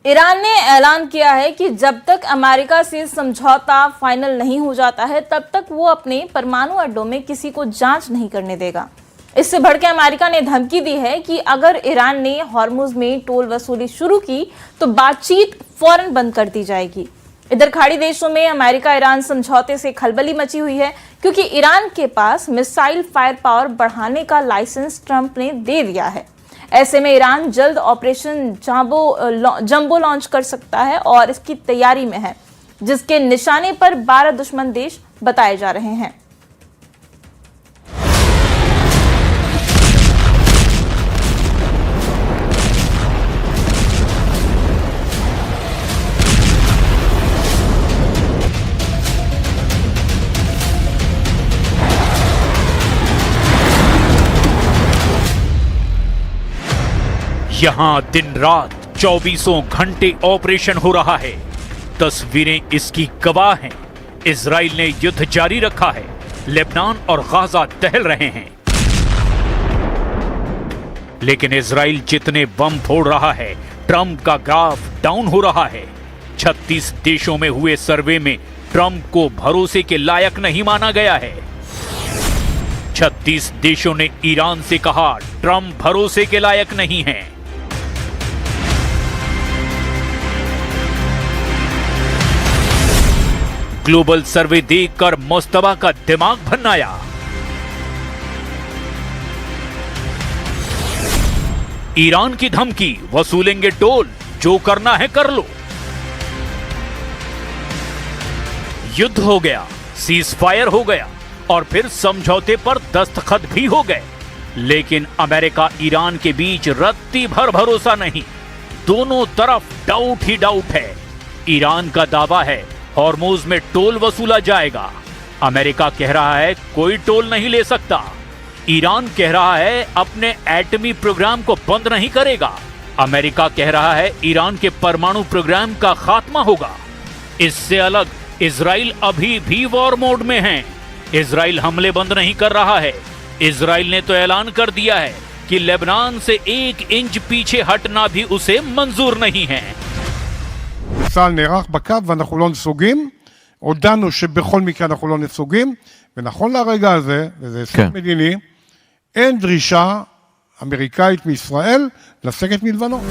Iran ने ऐलान किया है कि जब तक अमेरिका से समझौता फाइनल नहीं हो जाता है तब तक वो अपने परमाणु अड्डों में किसी को जांच नहीं करने देगा। इससे बढ़ के अमेरिका ने धमकी दी है कि अगर ईरान ने हॉर्मुज में टोल वसूली शुरू की तो बातचीत फौरन बंद कर दी जाएगी। इधर खाड़ी देशों में अमेरिका ईरान समझौते से खलबली मची हुई है क्योंकि ईरान के पास मिसाइल फायर पावर बढ़ाने का लाइसेंस ट्रंप ने दे दिया है। ऐसे में ईरान जल्द ऑपरेशन जंबो लॉन्च कर सकता है और इसकी तैयारी में है, जिसके निशाने पर 12 दुश्मन देश बताए जा रहे हैं। यहां दिन रात 24 घंटे ऑपरेशन हो रहा है। तस्वीरें इसकी गवाह हैं। इजराइल ने युद्ध जारी रखा है। लेबनान और गाजा दहल रहे हैं। लेकिन इजराइल जितने बम फोड़ रहा है, ट्रंप का ग्राफ डाउन हो रहा है। 36 देशों में हुए सर्वे में ट्रंप को भरोसे के लायक नहीं माना गया है। 36 देशों ने ईरान से कहा ट्रंप भरोसे के लायक नहीं है। ग्लोबल सर्वे देखकर मुस्तफा का दिमाग भन्नाया। ईरान की धमकी, वसूलेंगे टोल, जो करना है कर लो। युद्ध हो गया, सीज फायर हो गया और फिर समझौते पर दस्तखत भी हो गए। लेकिन अमेरिका ईरान के बीच रत्ती भर भरोसा नहीं। दोनों तरफ डाउट ही डाउट है। ईरान का दावा है हॉर्मुज में टोल वसूला जाएगा। अमेरिका कह रहा है कोई टोल नहीं ले सकता। ईरान कह रहा है अपने एटमी प्रोग्राम को बंद नहीं करेगा। अमेरिका कह रहा है ईरान के परमाणु प्रोग्राम का खात्मा होगा। इससे अलग इजराइल अभी भी वॉर मोड में है। इजराइल हमले बंद नहीं कर रहा है। इजराइल ने तो ऐलान कर दिया है कि लेबनान से 1 इंच पीछे हटना भी उसे मंजूर नहीं है। צה"ל נערך בקו ואנחנו לא נסוגים. הודענו שבכל מקרה אנחנו לא נסוגים, ונכון לרגע הזה, וזה הישג מדיני, אין דרישה אמריקאית מישראל לסגת מלבנון.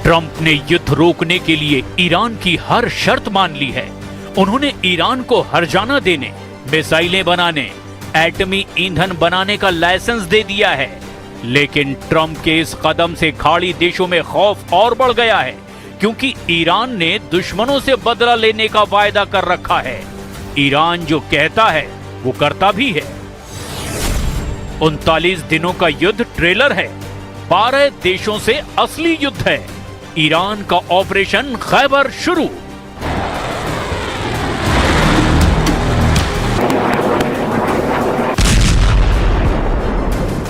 ट्रंप ने युद्ध रोकने के लिए ईरान की हर शर्त मान ली है। उन्होंने ईरान को हर्जाना देने, मिसाइलें बनाने, एटमी ईंधन बनाने का लाइसेंस दे दिया है। लेकिन ट्रंप के इस कदम से खाड़ी देशों में खौफ और बढ़ गया है, क्योंकि ईरान ने दुश्मनों से बदला लेने का वायदा कर रखा है। ईरान जो कहता है वो करता भी है। 39 दिनों का युद्ध ट्रेलर है। 12 देशों से असली युद्ध है। ईरान का ऑपरेशन खैबर शुरू।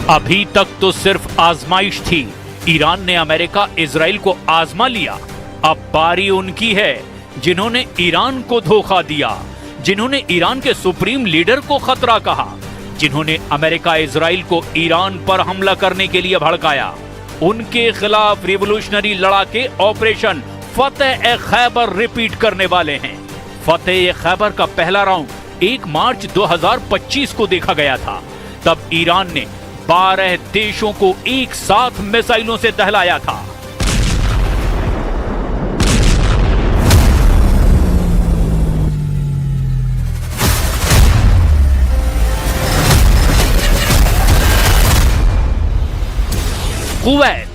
अभी तक तो सिर्फ आजमाइश थी। ईरान ने अमेरिका इजराइल को आजमा लिया। अब बारी उनकी है, जिन्होंने ईरान को धोखा दिया, जिन्होंने ईरान के सुप्रीम लीडर को खतरा कहा, जिन्होंने अमेरिका इजराइल को ईरान पर हमला करने के लिए भड़काया। उनके खिलाफ रिवॉल्यूशनरी लड़ाके ऑपरेशन फतेह खैबर रिपीट करने वाले हैं। फतेह खैबर का पहला राउंड 1 मार्च 2025 को देखा गया था। तब ईरान ने 12 देशों को एक साथ मिसाइलों से दहलाया था। कुवैत,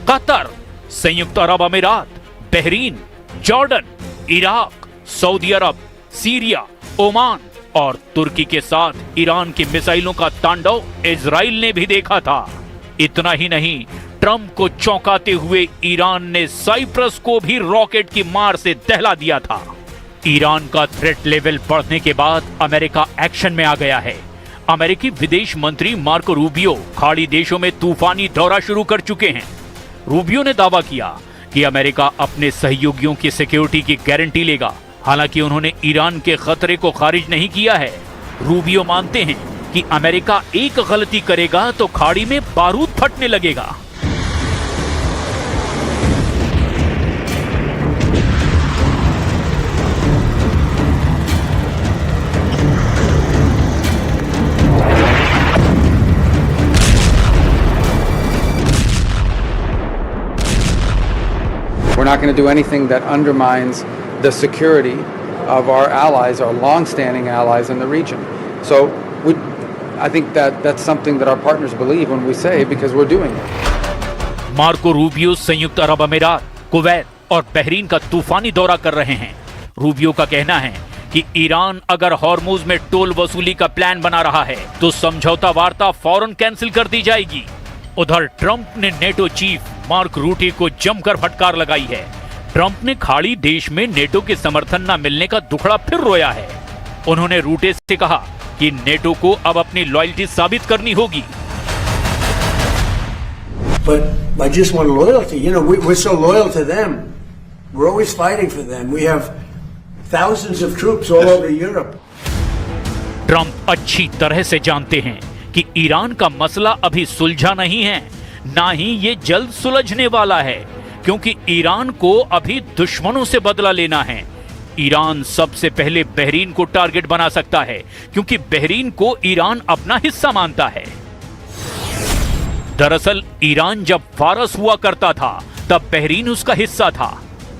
कतर, संयुक्त अरब अमीरात, बहरीन, जॉर्डन, इराक, सऊदी अरब, सीरिया, ओमान और तुर्की के साथ ईरान की मिसाइलों का तांडव इजराइल ने भी देखा था। इतना ही नहीं, ट्रंप को चौंकाते हुए ईरान ने साइप्रस को भी रॉकेट की मार से दहला दिया था। ईरान का थ्रेट लेवल बढ़ने के बाद अमेरिका एक्शन में आ गया है। अमेरिकी विदेश मंत्री मार्को रूबियो खाड़ी देशों में तूफानी दौरा शुरू कर चुके हैं। रूबियो ने दावा किया कि अमेरिका अपने सहयोगियों की सिक्योरिटी की गारंटी लेगा। हालांकि उन्होंने ईरान के खतरे को खारिज नहीं किया है। रूबियो मानते हैं कि अमेरिका एक गलती करेगा तो खाड़ी में बारूद फटने लगेगा। We're not going to do anything that undermines the security of our allies, our long-standing allies in the region. So I think that's something that our partners believe when we say, because we're doing it. Marco Rubio संयुक्त अरब अमीरात, Kuwait और Bahrain का तूफानी दौरा कर रहे हैं। Rubio का कहना है कि ईरान अगर हॉर्मुज में टोल वसूली का प्लान बना रहा है तो समझौता वार्ता फौरन कैंसिल कर दी जाएगी। उधर ट्रंप ने नेटो चीफ मार्क रूटे को जमकर फटकार लगाई है। ट्रंप ने खाड़ी देश में नेटो के समर्थन न मिलने का दुखड़ा फिर रोया है। उन्होंने रूटे से कहा कि नेटो को अब अपनी लॉयल्टी साबित करनी होगी। But I just want loyalty. You know, we're so loyal to them. We're always fighting for them. We have thousands of troops all over Europe. Trump अच्छी तरह से जानते हैं कि ईरान का मसला अभी सुलझा नहीं है, ना ही ये जल्द सुलझने वाला है, क्योंकि ईरान को अभी दुश्मनों से बदला लेना है। ईरान सबसे पहले बहरीन को टारगेट बना सकता है, क्योंकि बहरीन को ईरान अपना हिस्सा मानता है। दरअसल ईरान जब फारस हुआ करता था तब बहरीन उसका हिस्सा था।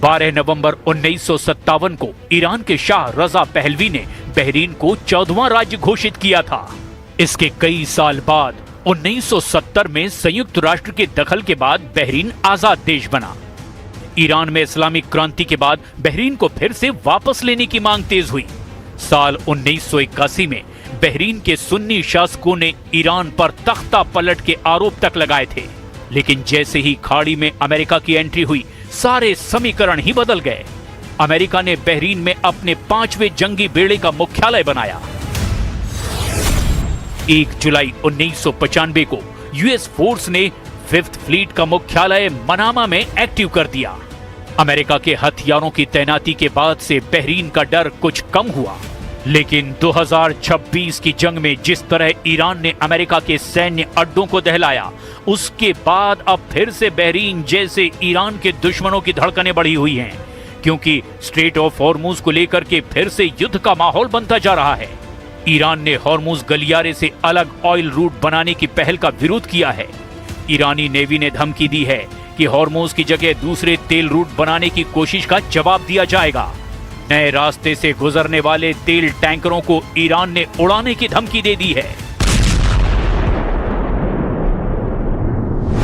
12 नवंबर 1957 को ईरान के शाह रजा पहलवी ने बहरीन को 14वां राज्य घोषित किया था। इसके कई साल बाद 1970 में संयुक्त राष्ट्र के दखल के बाद बहरीन आजाद देश बना। ईरान में इस्लामिक क्रांति के बाद बहरीन को फिर से वापस लेने की मांग तेज हुई। साल 1981 में बहरीन के सुन्नी शासकों ने ईरान पर तख्ता पलट के आरोप तक लगाए थे, लेकिन जैसे ही खाड़ी में अमेरिका की एंट्री हुई, सारे समीकरण ही बदल गए। अमेरिका ने बहरीन में अपने 5वें जंगी बेड़े का मुख्यालय बनाया। 1 जुलाई 1995 को यूएस फोर्स ने 5th फ्लीट का मुख्यालय मनामा में एक्टिव कर दिया। अमेरिका के हथियारों की तैनाती के बाद से बहरीन का डर कुछ कम हुआ, लेकिन 2026 की जंग में जिस तरह ईरान ने अमेरिका के सैन्य अड्डों को दहलाया, उसके बाद अब फिर से बहरीन जैसे ईरान के दुश्मनों की धड़कनें बढ़ी हुई हैं, क्योंकि स्ट्रेट ऑफ हॉर्मुज को लेकर के फिर से युद्ध का माहौल बनता जा रहा है। ईरान ने हॉर्मुज गलियारे से अलग ऑयल रूट बनाने की पहल का विरोध किया है। ईरानी नेवी ने धमकी दी है कि हॉर्मुज की जगह दूसरे तेल रूट बनाने की कोशिश का जवाब दिया जाएगा। नए रास्ते से गुजरने वाले तेल टैंकरों को ईरान ने उड़ाने की धमकी दे दी है।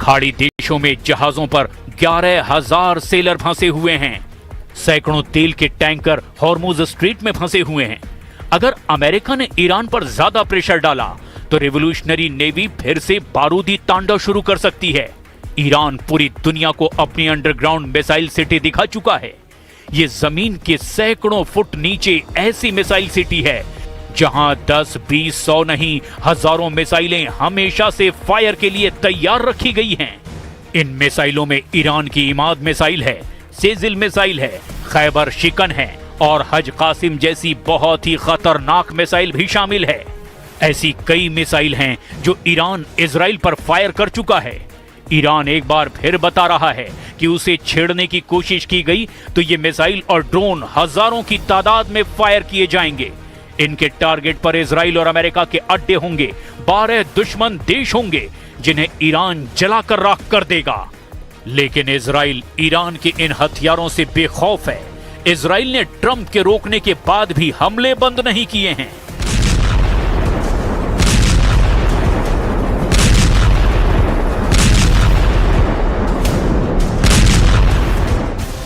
खाड़ी देशों में जहाजों पर 11,000 सेलर फंसे हुए हैं। सैकड़ों तेल के टैंकर हॉर्मुज स्ट्रेट में फंसे हुए हैं। अगर अमेरिका ने ईरान पर ज्यादा प्रेशर डाला तो रिवोल्यूशनरी नेवी फिर से बारूदी तांडव शुरू कर सकती है। ईरान पूरी दुनिया को अपनी अंडरग्राउंड मिसाइल सिटी दिखा चुका है। ये जमीन के सैकड़ों फुट नीचे ऐसी मिसाइल सिटी है जहां 10, 20, 100 नहीं, हजारों मिसाइलें हमेशा से फायर के लिए तैयार रखी गई हैं। इन मिसाइलों में ईरान की इमाद मिसाइल है, सेजिल मिसाइल है, खैबर शिकन है और हज कासिम जैसी बहुत ही खतरनाक मिसाइल भी शामिल है। ऐसी कई मिसाइल हैं जो ईरान इजराइल पर फायर कर चुका है। ईरान एक बार फिर बता रहा है कि उसे छेड़ने की कोशिश की गई तो ये मिसाइल और ड्रोन हजारों की तादाद में फायर किए जाएंगे। इनके टारगेट पर इजराइल और अमेरिका के अड्डे होंगे। 12 दुश्मन देश होंगे जिन्हें ईरान जलाकर राख कर देगा। लेकिन इजराइल ईरान के इन हथियारों से बेखौफ है। इजराइल ने ट्रंप के रोकने के बाद भी हमले बंद नहीं किए हैं।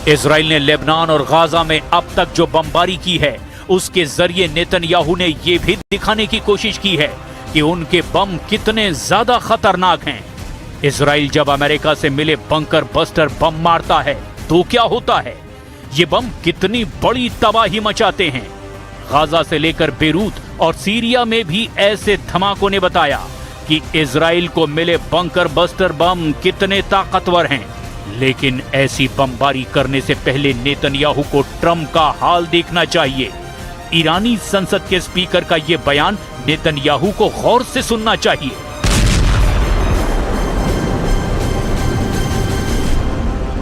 इजराइल ने लेबनान और गाजा में अब तक जो बमबारी की है उसके जरिए नेतन्याहू ने यह भी दिखाने की कोशिश की है कि उनके बम कितने ज्यादा खतरनाक हैं। इजराइल जब अमेरिका से मिले बंकर बस्टर बम मारता है तो क्या होता है? ये बम कितनी बड़ी तबाही मचाते हैं। गाजा से लेकर बेरूत और सीरिया में भी ऐसे धमाकों ने बताया कि इजराइल को मिले बंकर बस्टर बम कितने ताकतवर हैं। लेकिन ऐसी बमबारी करने से पहले नेतन्याहू को ट्रंप का हाल देखना चाहिए। ईरानी संसद के स्पीकर का यह बयान नेतन्याहू को गौर से सुनना चाहिए।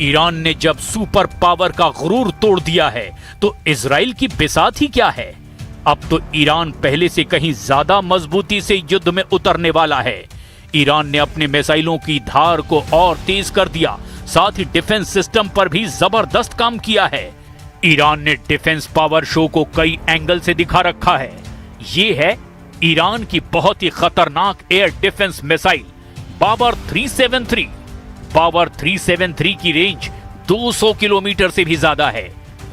ईरान ने जब सुपर पावर का गुरूर तोड़ दिया है तो इजराइल की बिसात ही क्या है। अब तो ईरान पहले से कहीं ज्यादा मजबूती से युद्ध में उतरने वाला है। ईरान ने अपने मिसाइलों की धार को और तेज कर दिया, साथ ही डिफेंस सिस्टम पर भी जबरदस्त काम किया है। ईरान ने डिफेंस पावर शो को कई एंगल से दिखा रखा है। ये है ईरान की बहुत ही खतरनाक air defence missile Babur 373। Babur 373 की रेंज 200 किलोमीटर से भी ज्यादा है।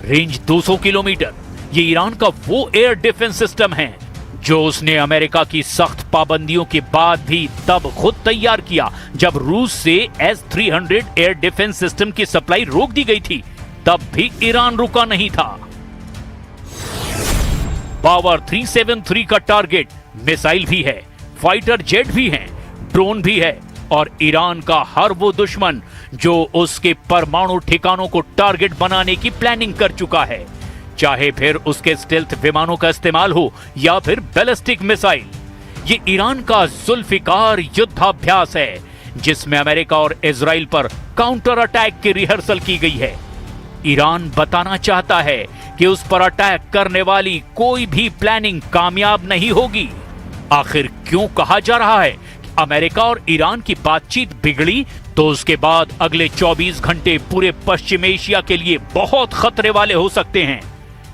रेंज 200 किलोमीटर, ये ईरान का वो एयर डिफेंस सिस्टम है जो उसने अमेरिका की सख्त पाबंदियों के बाद भी तब खुद तैयार किया जब रूस से S-300 एयर डिफेंस सिस्टम की सप्लाई रोक दी गई थी। तब भी ईरान रुका नहीं था। बाबर 373 का टारगेट मिसाइल भी है, फाइटर जेट भी हैं, ड्रोन भी है और ईरान का हर वो दुश्मन जो उसके परमाणु ठिकानों को टारगेट बनाने की प्लानिंग कर चुका है, चाहे फिर उसके स्टेल्थ विमानों का इस्तेमाल हो या फिर बैलिस्टिक मिसाइल। ये ईरान का जुल्फिकार युद्धाभ्यास है जिसमें अमेरिका और इजराइल पर काउंटर अटैक की रिहर्सल की गई है। ईरान बताना चाहता है कि उस पर अटैक करने वाली कोई भी प्लानिंग कामयाब नहीं होगी। आखिर क्यों कहा जा रहा है कि अमेरिका और ईरान की बातचीत बिगड़ी तो उसके बाद अगले 24 घंटे पूरे पश्चिम एशिया के लिए बहुत खतरे वाले हो सकते हैं।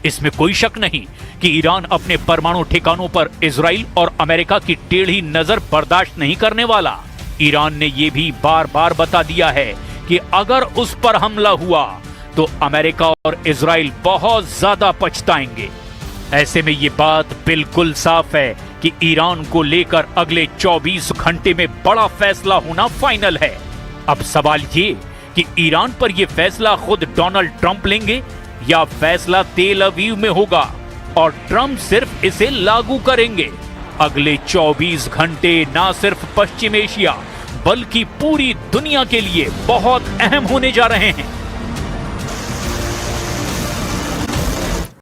इसमें कोई शक नहीं कि ईरान अपने परमाणु ठिकानों पर इजराइल और अमेरिका की टेढ़ी नजर बर्दाश्त नहीं करने वाला। ईरान ने यह भी बार बार बता दिया है कि अगर उस पर हमला हुआ तो अमेरिका और इजराइल बहुत ज्यादा पछताएंगे। ऐसे में ये बात बिल्कुल साफ है कि ईरान को लेकर अगले 24 घंटे में बड़ा फैसला होना फाइनल है। अब सवाल ये कि ईरान पर यह फैसला खुद डोनाल्ड ट्रंप लेंगे या फैसला तेल अवीव में होगा और ट्रंप सिर्फ इसे लागू करेंगे। अगले 24 घंटे ना सिर्फ पश्चिम एशिया बल्कि पूरी दुनिया के लिए बहुत अहम होने जा रहे हैं।